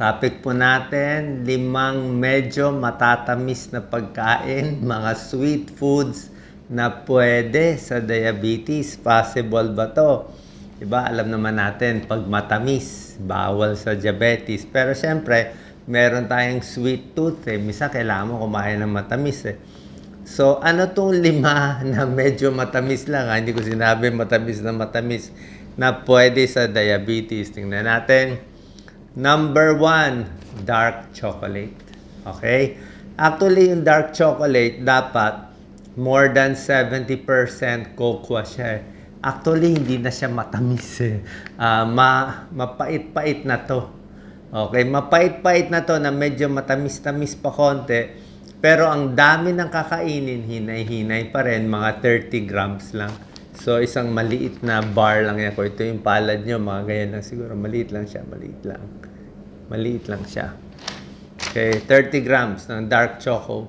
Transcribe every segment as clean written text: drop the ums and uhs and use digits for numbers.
Topic po natin, 5 medyo matatamis na pagkain, mga sweet foods na pwede sa diabetes. Possible ba to? Diba, alam naman natin, pag matamis, bawal sa diabetes. Pero syempre, meron tayong sweet tooth eh. Misa kailangan mo kumain ng matamis eh. So, ano tong 5 na medyo matamis lang? Hindi ko sinabi matamis na pwede sa diabetes. Tingnan natin. Number 1, dark chocolate. Okay? Actually, yung dark chocolate, dapat more than 70% cocoa siya. Actually, hindi na siya matamis eh. Mapait-pait na to. Okay? Mapait-pait na to na medyo matamis-tamis pa konti. Pero ang dami ng kakainin, hinay-hinay pa rin, mga 30 grams lang. So, isang maliit na bar lang yan. Kung ito yung palad nyo, mga ganyan lang siguro. Maliit lang siya, maliit lang. Maliit lang siya. Okay, 30 grams ng dark choco.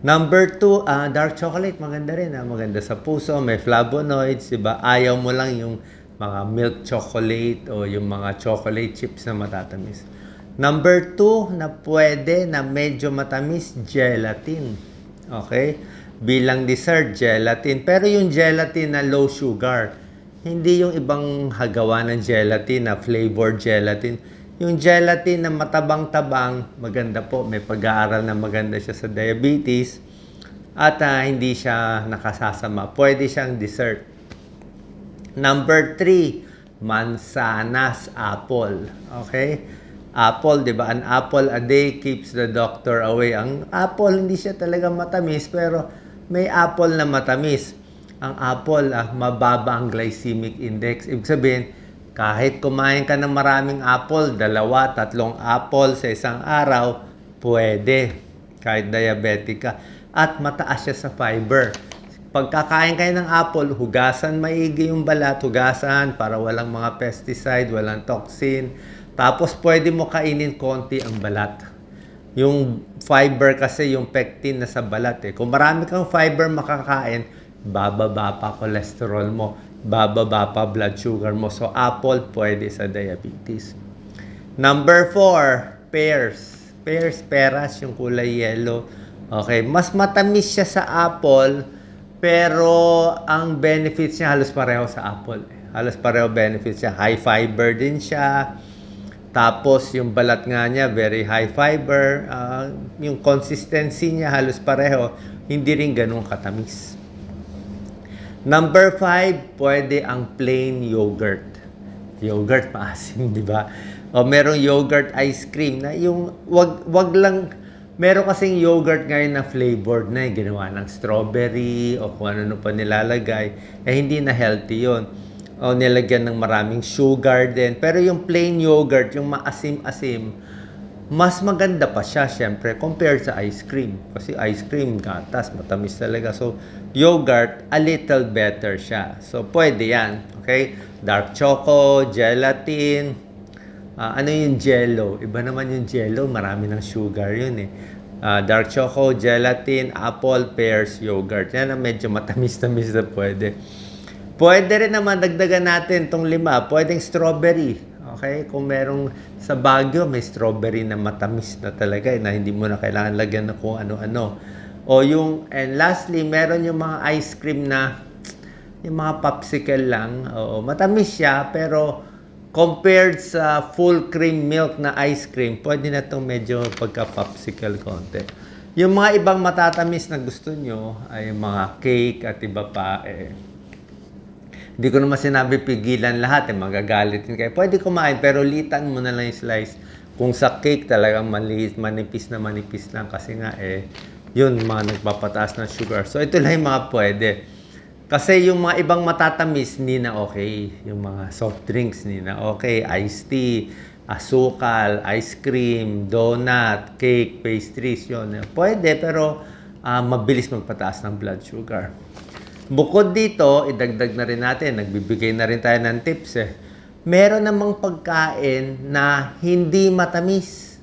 Number 2, dark chocolate, maganda rin. Maganda sa puso, may flavonoids, diba? Ayaw mo lang yung mga milk chocolate o yung mga chocolate chips na matatamis. Number 2 na pwede na medyo matamis, gelatin. Okay? Bilang dessert, gelatin. Pero yung gelatin na low sugar, hindi yung ibang hagawa ng gelatin na flavored gelatin. Yung gelatin na matabang-tabang, maganda po. May pag-aaral na maganda siya sa diabetes. At hindi siya nakasasama. Pwede siyang dessert. Number 3, mansanas, apple. Okay? Apple, di ba? An apple a day keeps the doctor away. Ang apple, hindi siya talaga matamis, pero may apple na matamis. Ang apple, mababa ang glycemic index. Ibig sabihin, kahit kumain ka ng maraming apple, 2, 3 apple sa isang araw, pwede. Kahit diabetic ka. At mataas siya sa fiber. Pagkakain kayo ng apple, hugasan maigi yung balat, hugasan para walang mga pesticide, walang toxin. Tapos pwede mo kainin konti ang balat. Yung fiber kasi, yung pectin na sa balat eh. Kung marami kang fiber makakain, bababa pa cholesterol mo, bababa pa blood sugar mo. So, apple pwede sa diabetes. Number 4, pears. Peras, yung kulay yellow. Okay, mas matamis siya sa apple, pero ang benefits niya halos pareho sa apple. Halos pareho benefits niya. High fiber din siya. Tapos, yung balat nga niya, very high fiber. Yung consistency niya, halos pareho. Hindi rin ganun katamis. Number 5, pwede ang plain yogurt. Yogurt, maasim, di ba? O merong yogurt ice cream na yung, wag lang, meron kasing yogurt ngayon na flavored na, ginawa ng strawberry o kung ano pa nilalagay. Hindi na healthy yun. O nilagyan ng maraming sugar din. Pero yung plain yogurt, yung maasim-asim, mas maganda pa siya, syempre, compared sa ice cream. Kasi ice cream, gatas, matamis talaga. So, yogurt, a little better siya. So, pwede yan. Okay? Dark choco, gelatin. Ano yung jello? Iba naman yung jello, marami ng sugar yun eh. Dark choco, gelatin, apple, pears, yogurt. Yan ang medyo matamis-tamis na pwede. Pwede rin naman dagdagan natin itong 5. Pwedeng strawberry. Okay? Kung merong sa Baguio, may strawberry na matamis na talaga na hindi mo na kailangan lagyan na kung ano-ano. O yung, and lastly, meron yung mga ice cream na yung mga popsicle lang. Oo, matamis siya, pero compared sa full cream milk na ice cream, pwede na itong medyo pagka-popsicle konti. Yung mga ibang matatamis na gusto nyo ay mga cake at iba pa hindi ko naman sinabi pigilan lahat, magagalitin kayo. Pwede kumain, pero litan mo na lang yung slice. Kung sa cake talagang maliit, manipis lang kasi nga yun, mga nagpapataas ng sugar. So, ito lang yung mga pwede. Kasi yung mga ibang matatamis, hindi na okay. Yung mga soft drinks, hindi na okay. Iced tea, asukal, ice cream, donut, cake, pastries, yun. Pwede, pero mabilis magpataas ng blood sugar. Bukod dito, idagdag na rin natin, nagbibigay na rin tayo ng tips Meron namang pagkain na hindi matamis.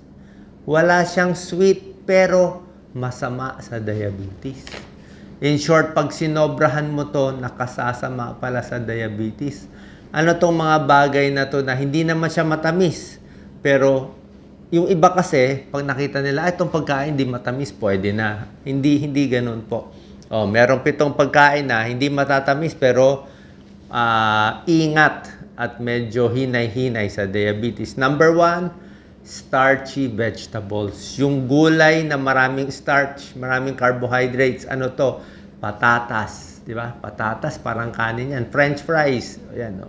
Wala siyang sweet, pero masama sa diabetes. In short, pag sinobrahan mo to, nakasasama pala sa diabetes. Ano tong mga bagay na to na hindi naman siya matamis, Pero yung iba kasi, pag nakita nila, itong pagkain hindi matamis, pwede na. Hindi ganun po. Oh, merong 7 pagkain na hindi matatamis pero ingat at medyo hinay-hinay sa diabetes. Number 1, starchy vegetables. Yung gulay na maraming starch, maraming carbohydrates. Ano to? Patatas. Di ba? Patatas, parang kanin yan. French fries. Ayan,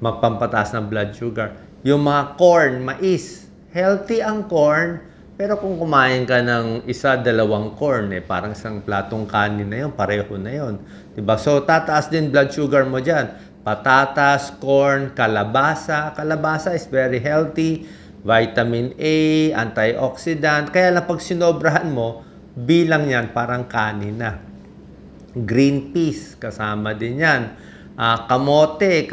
magpampataas ng blood sugar. Yung mga corn, mais. Healthy ang corn, pero kung kumain ka ng 1-2 corn, parang isang platong kanin na yun, pareho na yun. Diba? So, tataas din blood sugar mo dyan. Patatas, corn, kalabasa. Kalabasa is very healthy. Vitamin A, antioxidant. Kaya lang pag sinobrahan mo, bilang yan, parang kanin na. Green peas, kasama din yan. Kamote,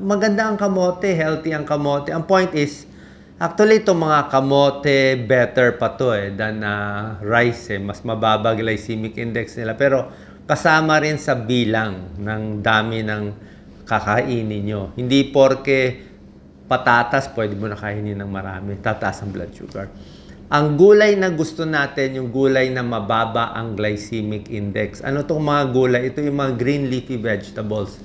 maganda ang kamote, healthy ang kamote. Ang point is, actually, itong mga kamote, better pa to than rice. Mas mababa glycemic index nila. Pero kasama rin sa bilang ng dami ng kakainin nyo. Hindi porke patatas, pwede mo na kainin ng marami. Tataas ang blood sugar. Ang gulay na gusto natin, yung gulay na mababa ang glycemic index. Ano itong mga gulay? Ito yung mga green leafy vegetables.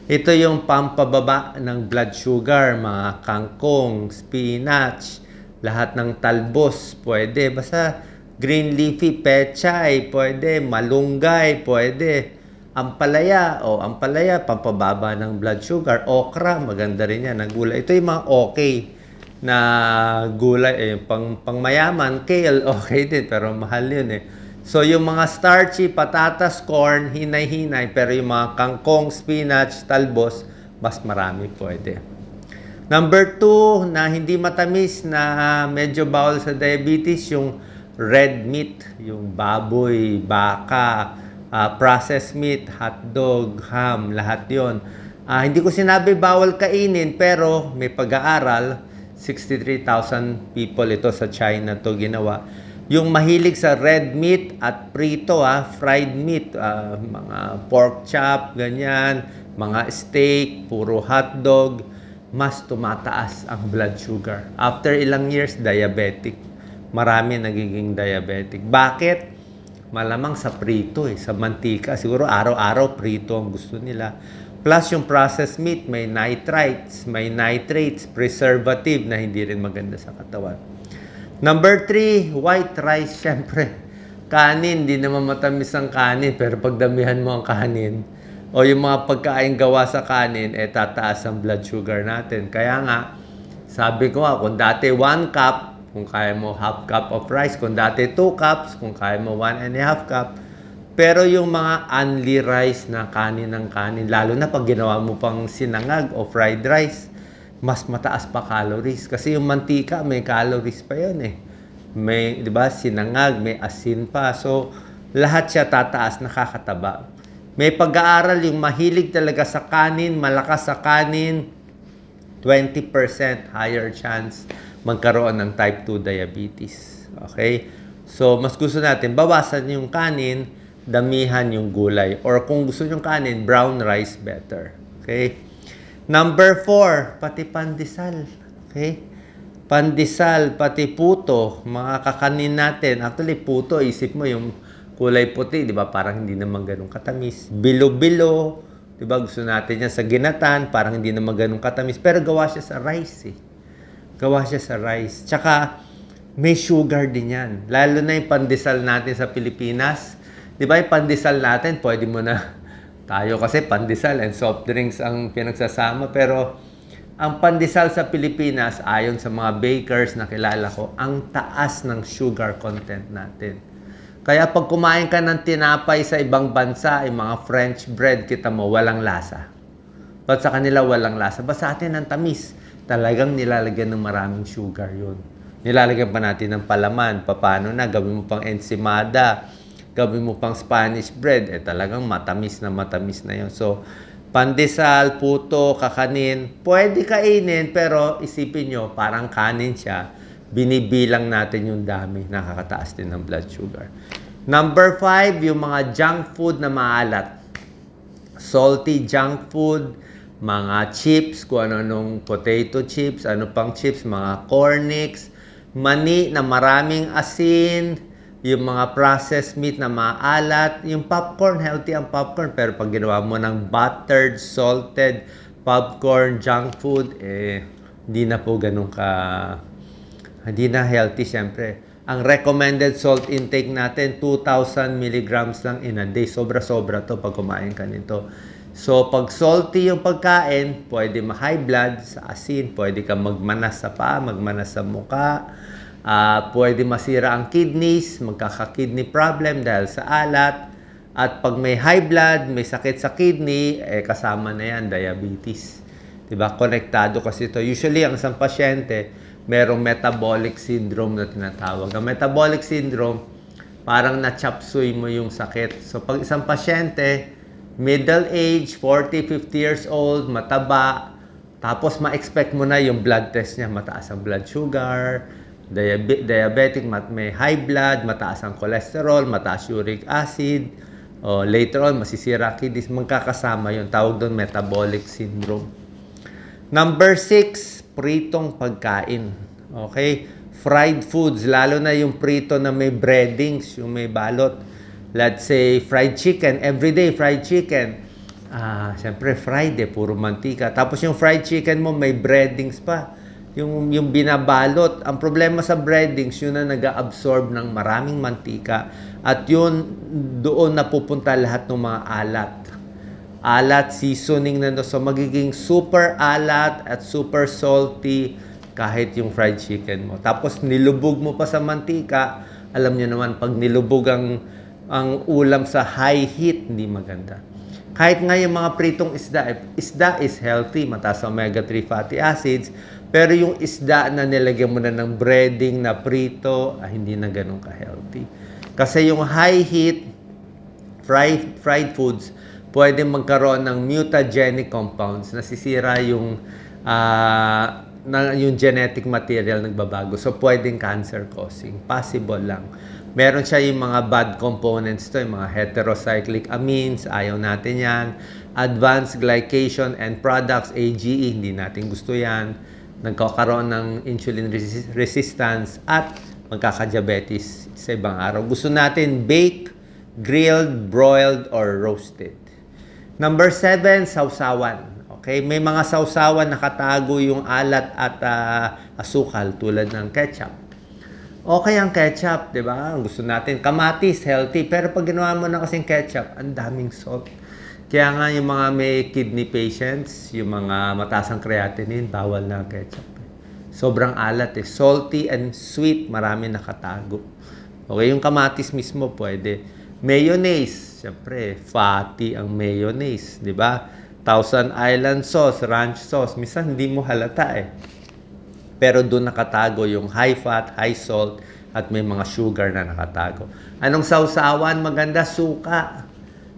Ito yung pampababa ng blood sugar, mga kangkong, spinach, lahat ng talbos, pwede. Basta green leafy, pechay, pwede. Malunggay, pwede. Ampalaya, ampalaya, pampababa ng blood sugar. Okra, maganda rin yan, ang gulay. Ito yung mga okay na gulay, pang mayaman. Kale, okay din, pero mahal yun So, yung mga starchy, patatas, corn, hinay-hinay, pero yung mga kangkong, spinach, talbos, mas marami pwede. Number 2, na hindi matamis, na medyo bawal sa diabetes, yung red meat, yung baboy, baka, processed meat, hotdog, ham, lahat yon. Hindi ko sinabi bawal kainin, pero may pag-aaral, 63,000 people ito sa China to ginawa. Yung mahilig sa red meat at prito, fried meat, mga pork chop, ganyan, mga steak, puro hotdog, mas tumataas ang blood sugar. After ilang years, diabetic. Marami nagiging diabetic. Bakit? Malamang sa prito sa mantika. Siguro araw-araw prito ang gusto nila. Plus yung processed meat, may nitrates, preservative na hindi rin maganda sa katawan. Number 3, white rice, syempre. Kanin, di naman matamis ang kanin, pero pagdamihan mo ang kanin, o yung mga pagkain gawa sa kanin, tataas ang blood sugar natin. Kaya nga, sabi ko kung dati 1 cup, kung kaya mo half cup of rice, kung dati 2 cups, kung kaya mo 1.5 cup, pero yung mga only rice na kanin ng kanin, lalo na pag ginawa mo pang sinangag o fried rice, mas mataas pa calories. Kasi yung mantika, may calories pa yun May, di ba, sinangag, may asin pa. So, lahat siya tataas, nakakataba. May pag-aaral yung mahilig talaga sa kanin, malakas sa kanin, 20% higher chance magkaroon ng type 2 diabetes. Okay? So, mas gusto natin, bawasan yung kanin, damihan yung gulay. Or kung gusto yung kanin, brown rice better. Okay? Number 4, pati pandesal. Okay? Pandesal, pati puto, mga kakanin natin. Actually, puto, isip mo yung kulay puti, di ba? Parang hindi naman ganun katamis. Bilo-bilo, di ba? Gusto natin yan sa ginatan, parang hindi naman ganun katamis. Pero gawa siya sa rice Gawa siya sa rice. Tsaka, may sugar din yan. Lalo na yung pandesal natin sa Pilipinas. Di ba yung pandesal natin, pwede mo na tayo kasi pandesal and soft drinks ang pinagsasama. Pero ang pandesal sa Pilipinas, ayon sa mga bakers na kilala ko, ang taas ng sugar content natin. Kaya pag kumain ka ng tinapay sa ibang bansa, yung mga French bread, kita mo, walang lasa. But sa kanila, walang lasa. Basta sa atin, ang tamis. Talagang nilalagyan ng maraming sugar yun. Nilalagyan pa natin ng palaman. Paano na? Gawin mo pang ensimada. Gawin mo pang Spanish bread, talagang matamis na yun. So, pandesal, puto, kakanin, pwede kainin, pero isipin nyo, parang kanin siya. Binibilang natin yung dami, nakakataas din ng blood sugar. Number 5, yung mga junk food na maalat. Salty junk food, mga chips, kung ano-anong potato chips, ano pang chips, mga cornix, mani na maraming asin, yung mga processed meat na maalat, yung popcorn, healthy ang popcorn, pero pag ginawa mo ng buttered, salted popcorn, junk food, hindi na po ganun hindi na healthy syempre. Ang recommended salt intake natin, 2,000 milligrams lang in a day. Sobra-sobra to pag kumain ka nito. So, pag salty yung pagkain, pwede ma-high blood sa asin, pwede ka magmanas sa paa, magmanas sa muka, pwede masira ang kidneys, magkaka-kidney problem dahil sa alat. At pag may high blood, may sakit sa kidney, kasama na yan, diabetes. Diba? Konektado kasi ito. Usually, ang isang pasyente, merong metabolic syndrome na tinatawag. Ang metabolic syndrome, parang na-chapsuy mo yung sakit. So, pag isang pasyente, middle age, 40, 50 years old, mataba, tapos ma-expect mo na yung blood test niya, mataas ang blood sugar, diabetic, may high blood, mataas ang cholesterol, mataas uric acid, later on, masisira kidneys, magkakasama yun. Tawag doon metabolic syndrome. Number 6, pritong pagkain. Okay? Fried foods, lalo na yung prito na may breadings, yung may balot. Let's say, fried chicken, everyday fried chicken. Siyempre, fried puro mantika. Tapos yung fried chicken mo, may breadings pa. Yung binabalot. Ang problema sa breadings, yun na nag-absorb ng maraming mantika. At yun, doon napupunta lahat ng mga alat. Alat, seasoning na so magiging super alat at super salty kahit yung fried chicken mo. Tapos nilubog mo pa sa mantika, alam niyo naman pag nilubog ang ulam sa high heat, hindi maganda. Kahit nga yung mga pritong isda is healthy, mataas omega-3 fatty acids, pero yung isda na nilagyan mo na ng breading na prito, hindi na ganun ka-healthy. Kasi yung high heat fried foods, pwede magkaroon ng mutagenic compounds, nasisira yung genetic material nagbabago. So, pwedeng cancer causing. Possible lang. Meron siya yung mga bad components to, yung mga heterocyclic amines, ayaw natin yan. Advanced glycation and products, AGE, hindi natin gusto yan. Nagkakaroon ng insulin resistance at magkaka-diabetes sa ibang araw. Gusto natin bake, grilled, broiled, or roasted. Number 7, sausawan. Okay? May mga sausawan nakatago yung alat at asukal tulad ng ketchup. Okay ang ketchup, di ba? Gusto natin kamatis, healthy. Pero pag ginawa mo na kasing ketchup, ang daming salt. Kaya nga yung mga may kidney patients, yung mga mataas ang creatinine, bawal na ang ketchup. Sobrang alat salty and sweet, marami nakatago. Okay, yung kamatis mismo pwede. Mayonnaise, syempre, fatty ang mayonnaise, di ba? Thousand Island sauce, ranch sauce, minsan hindi mo halata Pero doon nakatago yung high fat, high salt, at may mga sugar na nakatago. Anong sausawan? Maganda, suka.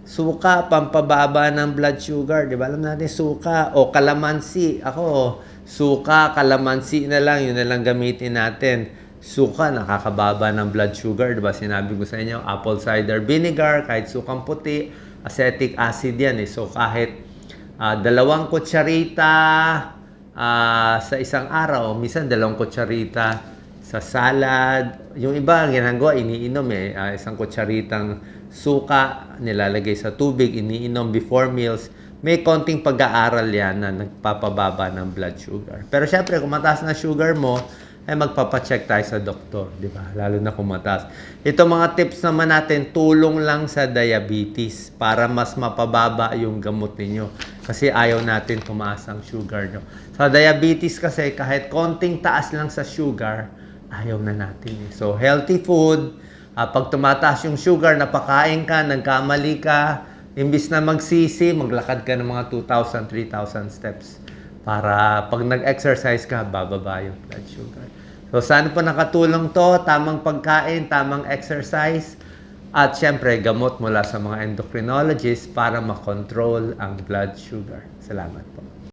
Suka, pampababa ng blood sugar. Di ba? Alam natin, suka. O kalamansi. Ako, suka, kalamansi na lang. Yun na lang gamitin natin. Suka, nakakababa ng blood sugar. Di ba? Sinabi ko sa inyo, apple cider vinegar, kahit sukang puti, acetic acid yan So, kahit 2 kutsarita sa isang araw, minsan 2 kutsarita sa salad. Yung iba, ginagawa, iniinom 1 kutsaritang suka, nilalagay sa tubig, iniinom before meals. May konting pag-aaral yan na nagpapababa ng blood sugar. Pero syempre, kung mataas na sugar mo, magpapacheck tayo sa doktor, di ba? Lalo na kung mataas. Ito mga tips naman natin, tulong lang sa diabetes para mas mapababa yung gamot ninyo. Kasi ayaw natin tumaas ang sugar nyo. Sa diabetes kasi, kahit konting taas lang sa sugar, ayaw na natin So, healthy food, pag tumataas yung sugar, napakain ka, nagkamali ka, imbis na magsisi, maglakad ka ng mga 2,000, 3,000 steps. Para pag nag-exercise ka, bababa yung blood sugar. So, sana po nakatulong to, tamang pagkain, tamang exercise, at syempre, gamot mula sa mga endocrinologists para makontrol ang blood sugar. Salamat po.